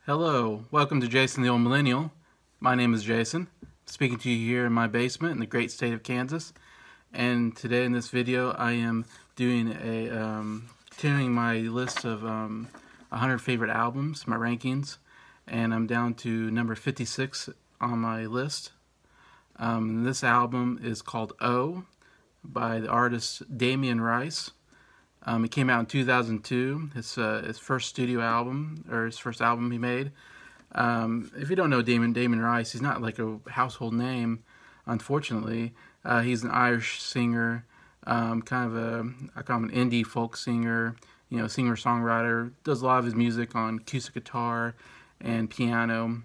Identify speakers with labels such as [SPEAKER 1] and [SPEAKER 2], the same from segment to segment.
[SPEAKER 1] Hello, welcome to Jason the Old Millennial. My name is Jason, speaking to you here in my basement in the great state of Kansas. And today in this video I am doing continuing my list of 100 favorite albums, my rankings, and I'm down to number 56 on my list. This album is called O by the artist Damien Rice. It came out in 2002. It's his first studio album, or his first album he made. If you don't know Damien Rice, he's not like a household name, unfortunately. He's an Irish singer, kind of I call him an indie folk singer, singer-songwriter. Does a lot of his music on acoustic guitar and piano.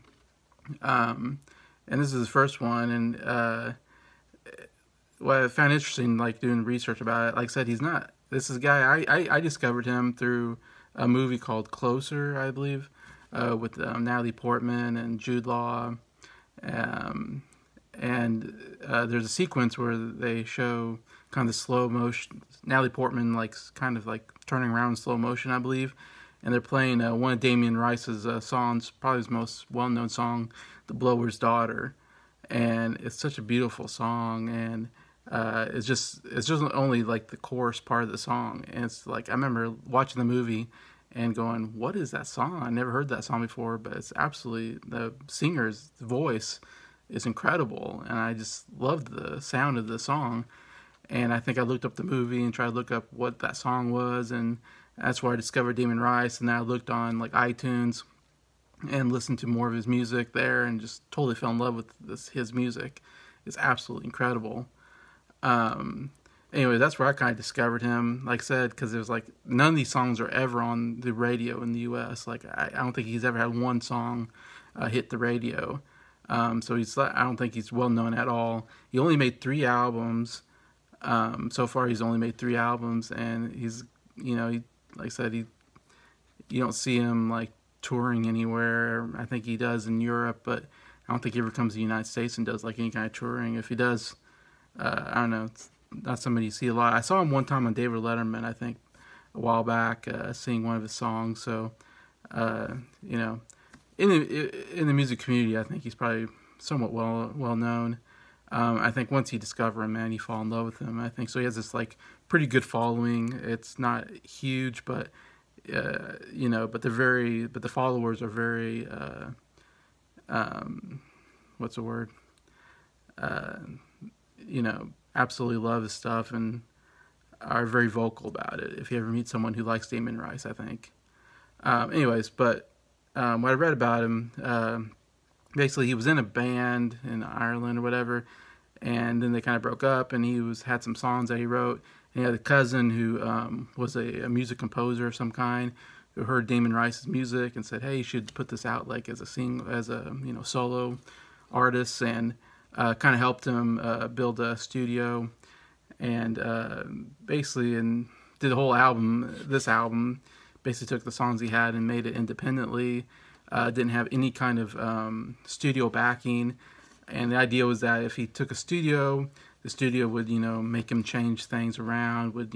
[SPEAKER 1] And this is his first one, and what I found interesting, like doing research about it, like I said, this is a guy, I discovered him through a movie called Closer, I believe, with Natalie Portman and Jude Law. There's a sequence where they show kind of the slow motion, Natalie Portman kind of like turning around in slow motion, I believe. And they're playing one of Damien Rice's songs, probably his most well-known song, The Blower's Daughter. And it's such a beautiful song, and it's just only like the chorus part of the song, and it's like I remember watching the movie and going, "What is that song? I never heard that song before." But it's absolutely, the singer's voice is incredible, and I just loved the sound of the song. And I think I looked up the movie and tried to look up what that song was, and that's where I discovered Damien Rice. And then I looked on like iTunes and listened to more of his music there, and just totally fell in love with his music. It's absolutely incredible. Anyway, that's where I kind of discovered him, like I said, because it was like none of these songs are ever on the radio in the U.S. Like I don't think he's ever had one song hit the radio. So I don't think he's well known at all. He only made 3 albums. So far he's only made 3 albums, and he's, like I said, you don't see him like touring anywhere. I think he does in Europe, but I don't think he ever comes to the United States and does like any kind of touring. If he does, I don't know, it's not somebody you see a lot. I saw him one time on David Letterman, I think, a while back, singing one of his songs. So, in the music community, I think he's probably somewhat well known. I think once you discover him, man, you fall in love with him. I think so. He has this like pretty good following. It's not huge, but but the followers are very, what's the word? Absolutely love his stuff and are very vocal about it. If you ever meet someone who likes Damien Rice, I think. What I read about him, basically he was in a band in Ireland or whatever, and then they kind of broke up, and he had some songs that he wrote. And he had a cousin who was a music composer of some kind, who heard Damien Rice's music and said, "Hey, you should put this out like as a solo artist," and kind of helped him build a studio, and and did the whole album. This album basically took the songs he had and made it independently. Didn't have any kind of studio backing, and the idea was that if he took a studio, the studio would make him change things around, would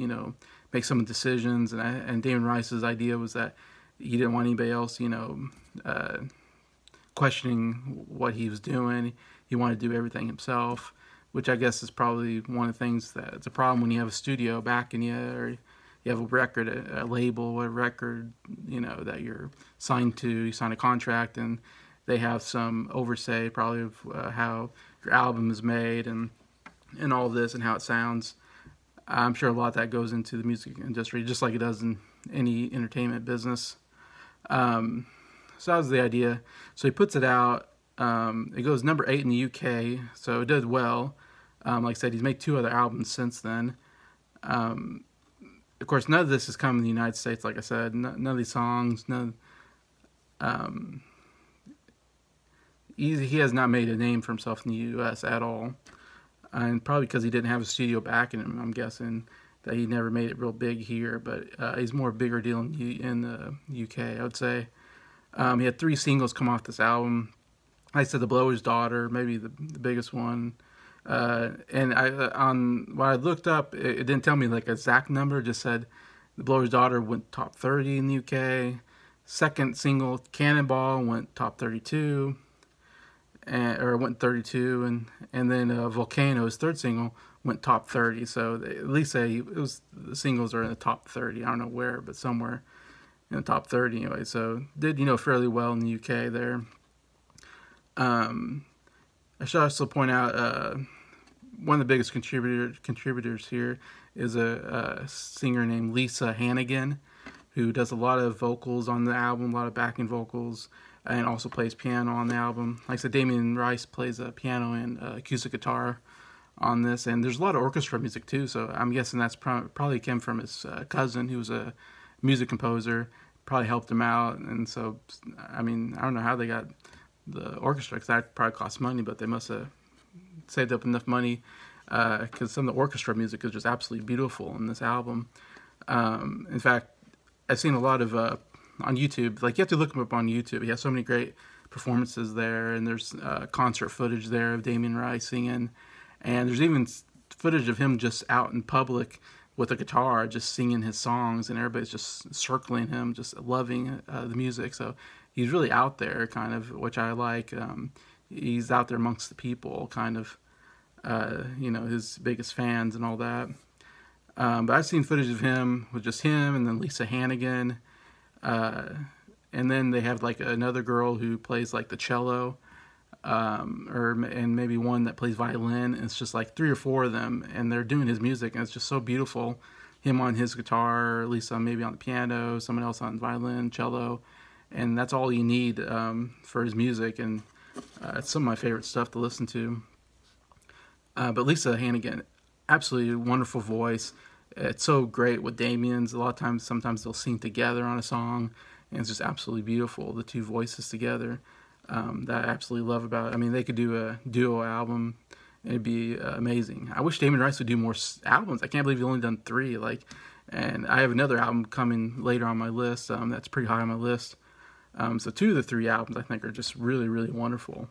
[SPEAKER 1] make some decisions, and Damien Rice's idea was that he didn't want anybody else questioning what he was doing. He wanted to do everything himself, which I guess is probably one of the things that's a problem when you have a studio backing you, or you have a record, a label, a record, that you're signed to. You sign a contract, and they have some oversight probably of how your album is made and all this and how it sounds. I'm sure a lot of that goes into the music industry, just like it does in any entertainment business. So that was the idea. So he puts it out. It goes number 8 in the UK, so it did well. Like I said, he's made 2 other albums since then. Of course, none of this has come in the United States, like I said. None of these songs, he has not made a name for himself in the U.S. at all. And probably because he didn't have a studio backing him, I'm guessing that he never made it real big here. But he's more a bigger deal in the UK, I would say. He had 3 singles come off this album. Like I said, The Blower's Daughter, maybe the biggest one. And on what I looked up, it didn't tell me like exact number. It just said The Blower's Daughter went top 30 in the UK. second single, Cannonball, went top 32, or went 32, and then Volcano, his third single, went top 30. So at least the singles are in the top 30. I don't know where, but somewhere in the top 30 anyway. So did fairly well in the UK there. I should also point out one of the biggest contributors here is a singer named Lisa Hannigan, who does a lot of vocals on the album, a lot of backing vocals, and also plays piano on the album. Like I said, Damien Rice plays piano and acoustic guitar on this, and there's a lot of orchestra music too, so I'm guessing that's probably came from his cousin, who was a music composer, probably helped him out. And so, I mean, I don't know how they got the orchestra, because that probably cost money, but they must have saved up enough money, because some of the orchestra music is just absolutely beautiful in this album. In fact, I've seen a lot of on YouTube. Like, you have to look him up on YouTube. He has so many great performances there, and there's concert footage there of Damien Rice singing, and there's even footage of him just out in public with a guitar, just singing his songs, and everybody's just circling him, just loving the music. So he's really out there, kind of, which I like. He's out there amongst the people, kind of, his biggest fans and all that. But I've seen footage of him with just him, and then Lisa Hannigan, and then they have like another girl who plays like the cello, and maybe one that plays violin. And it's just like 3 or 4 of them, and they're doing his music, and it's just so beautiful. Him on his guitar, Lisa maybe on the piano, someone else on violin, cello, and that's all you need for his music. And it's some of my favorite stuff to listen to. But Lisa Hannigan, absolutely wonderful voice. It's so great with Damien's. A lot of times, sometimes they'll sing together on a song, and it's just absolutely beautiful, the two voices together. That I absolutely love about it. I mean, they could do a duo album, and it'd be amazing. I wish Damien Rice would do more albums. I can't believe he's only done 3. And I have another album coming later on my list that's pretty high on my list. So 2 of the 3 albums, I think, are just really, really wonderful.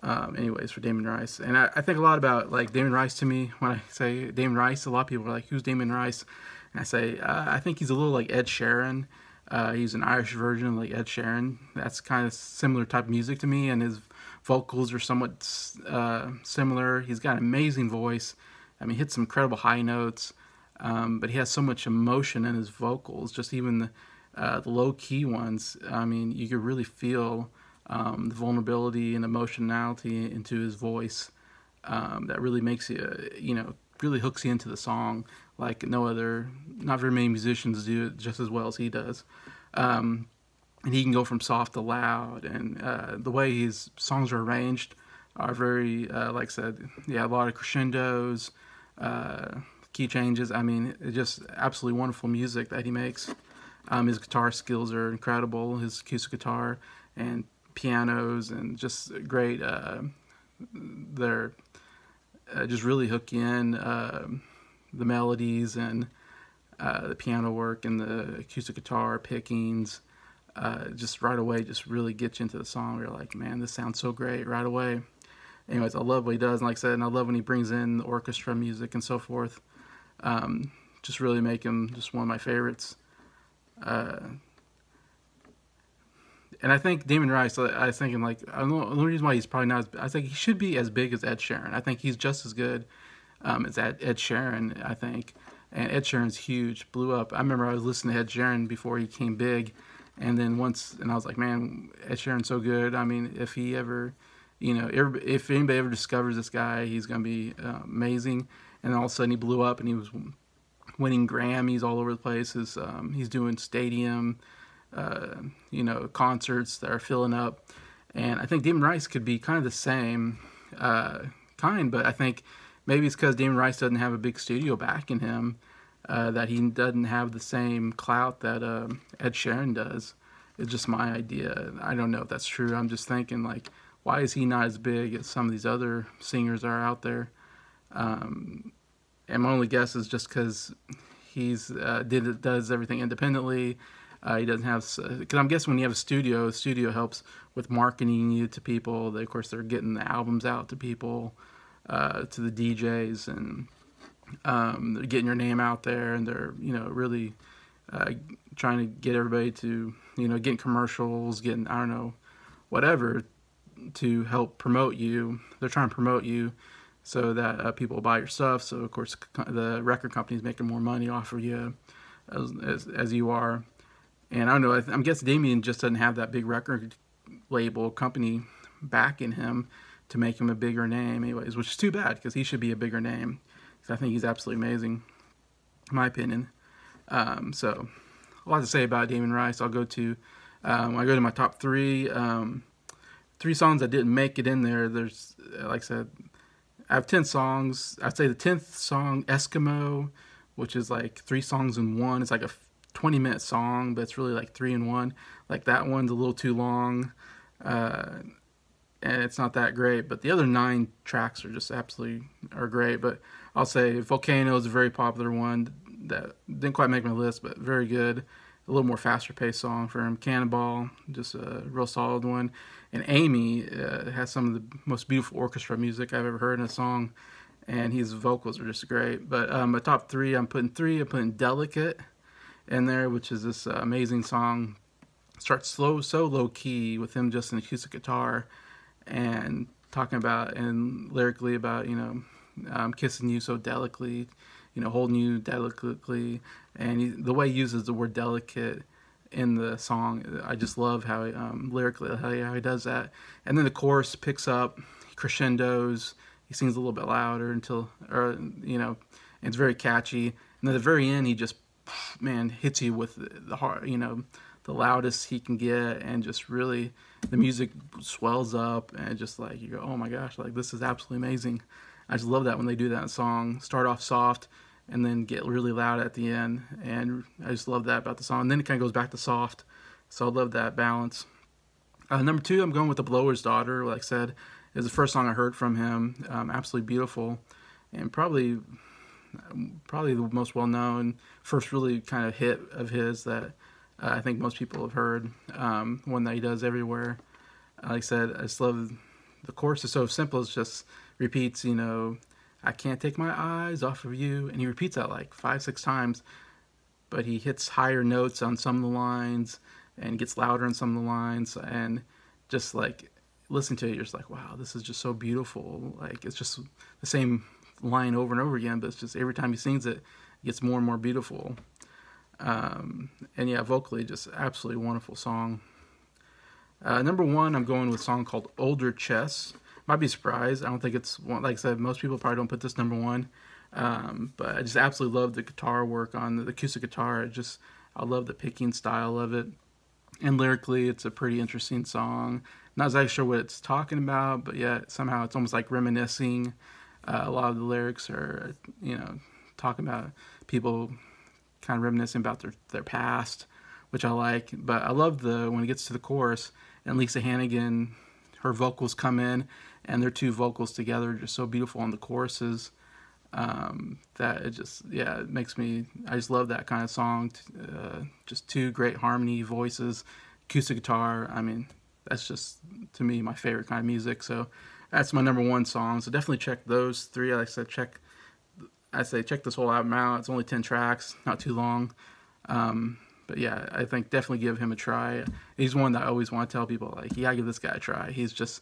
[SPEAKER 1] Anyways, for Damien Rice. And I think a lot about, like, Damien Rice to me. When I say Damien Rice, a lot of people are like, who's Damien Rice? And I say, I think he's a little like Ed Sheeran. He's an Irish version of like Ed Sheeran. That's kind of similar type of music to me, and his vocals are somewhat similar. He's got an amazing voice. I mean, he hits some incredible high notes, but he has so much emotion in his vocals, just even the low-key ones. I mean, you could really feel the vulnerability and emotionality into his voice that really makes you, really hooks you into the song like no other. Not very many musicians do it just as well as he does. And he can go from soft to loud, and the way his songs are arranged are very, like I said, a lot of crescendos, key changes. I mean, it's just absolutely wonderful music that he makes. His guitar skills are incredible, his acoustic guitar and pianos, and just great. They're just really hook you in, the melodies and the piano work and the acoustic guitar pickings, just right away just really get you into the song. You're like, man, this sounds so great right away. Anyways, I love what he does, and like I said, and I love when he brings in the orchestra music and so forth. Just really make him just one of my favorites. And I think Damien Rice, I was thinking, like, the only reason why he's probably not, I think he should be as big as Ed Sheeran. I think he's just as good as Ed Sheeran, I think. And Ed Sheeran's huge, blew up. I remember I was listening to Ed Sheeran before he came big, and then and I was like, man, Ed Sheeran's so good. I mean, if he ever, if anybody ever discovers this guy, he's going to be amazing. And then all of a sudden he blew up, and he was winning Grammys all over the place. He's doing stadium concerts that are filling up. And I think Damien Rice could be kind of the same but I think maybe it's because Damien Rice doesn't have a big studio backing him, that he doesn't have the same clout that Ed Sheeran does. It's just my idea. I don't know if that's true. I'm just thinking, like, why is he not as big as some of these other singers are out there? And my only guess is just because he's does everything independently. He doesn't have, because I'm guessing when you have a studio helps with marketing you to people. Of course, they're getting the albums out to people, to the DJs, and they're getting your name out there, and they're really trying to get everybody to, getting commercials, getting, I don't know, whatever, to help promote you. They're trying to promote you so that people will buy your stuff. So of course the record company's making more money off of you as you are. And I don't know, I'm guessing Damien just doesn't have that big record label company backing him to make him a bigger name anyways, which is too bad because he should be a bigger name, because I think he's absolutely amazing, in my opinion. So a lot to say about Damien Rice. I'll go to, when I go to my top three, three songs that didn't make it in there. There's, like I said, I have 10 songs. I'd say the 10th song, Eskimo, which is like 3 songs in one. It's like a 20-minute song, but it's really like 3 in 1. Like that one's a little too long, and it's not that great. But the other 9 tracks are just absolutely great. But I'll say Volcano is a very popular one that didn't quite make my list, but very good. A little more faster paced song for him. Cannonball, just a real solid one. And Amy has some of the most beautiful orchestra music I've ever heard in a song, and his vocals are just great. But my top 3, I'm putting Delicate in there, which is this amazing song. Starts slow, so low key with him just an acoustic guitar and talking about, and lyrically about, kissing you so delicately, holding you delicately, and the way he uses the word delicate in the song, I just love how he, lyrically how he does that. And then the chorus picks up, crescendos, he sings a little bit louder until, and it's very catchy. And then at the very end, he just, man, hits you with the heart, the loudest he can get, and just really, the music swells up, and just like, you go, oh my gosh, like this is absolutely amazing. I just love that when they do that in a song. Start off soft, and then get really loud at the end, and I just love that about the song. And then it kind of goes back to soft, so I love that balance. Number 2, I'm going with The Blower's Daughter. Like I said, is the first song I heard from him. Absolutely beautiful, and probably the most well-known first really kind of hit of his that I think most people have heard. One that he does everywhere. Like I said, I just love the chorus is so simple. It's just repeats, I can't take my eyes off of you, and he repeats that like 5-6 times, but he hits higher notes on some of the lines and gets louder on some of the lines, and just like listen to it, you're just like, wow, this is just so beautiful. Like it's just the same line over and over again, but it's just every time he sings it, it gets more and more beautiful. And yeah, vocally, just absolutely wonderful song. Number 1, I'm going with a song called Older Chess. Might be surprised. I don't think it's one, like I said, most people probably don't put this number 1. But I just absolutely love the guitar work on the acoustic guitar. I love the picking style of it. And lyrically, it's a pretty interesting song. Not exactly sure what it's talking about, but yeah, somehow it's almost like reminiscing. A lot of the lyrics are, talking about people kind of reminiscing about their past, which I like. But I love when it gets to the chorus, and Lisa Hannigan, her vocals come in, and their 2 vocals together are just so beautiful on the choruses, that it just, it makes me, I just love that kind of song. Just 2 great harmony voices, acoustic guitar. I mean, that's just, to me, my favorite kind of music. So that's my number 1 song. So definitely check those 3. Like I said, check this whole album out. It's only 10 tracks, not too long. But yeah, I think definitely give him a try. He's one that I always want to tell people, like, you gotta give this guy a try. He's just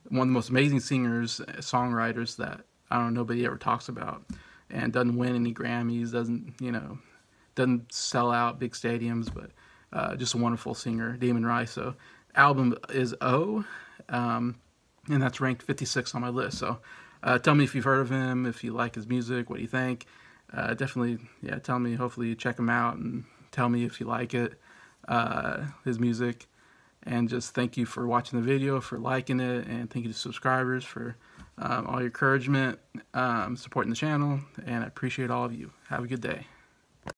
[SPEAKER 1] one of the most amazing singers, songwriters that, I don't know, nobody ever talks about. And doesn't win any Grammys, doesn't sell out big stadiums, but just a wonderful singer, Damien Rice. So album is O, and that's ranked 56 on my list. So tell me if you've heard of him, if you like his music, what do you think? Definitely, tell me. Hopefully you check him out and tell me if you like it, his music. And just thank you for watching the video, for liking it, and thank you to subscribers for all your encouragement, supporting the channel, and I appreciate all of you. Have a good day.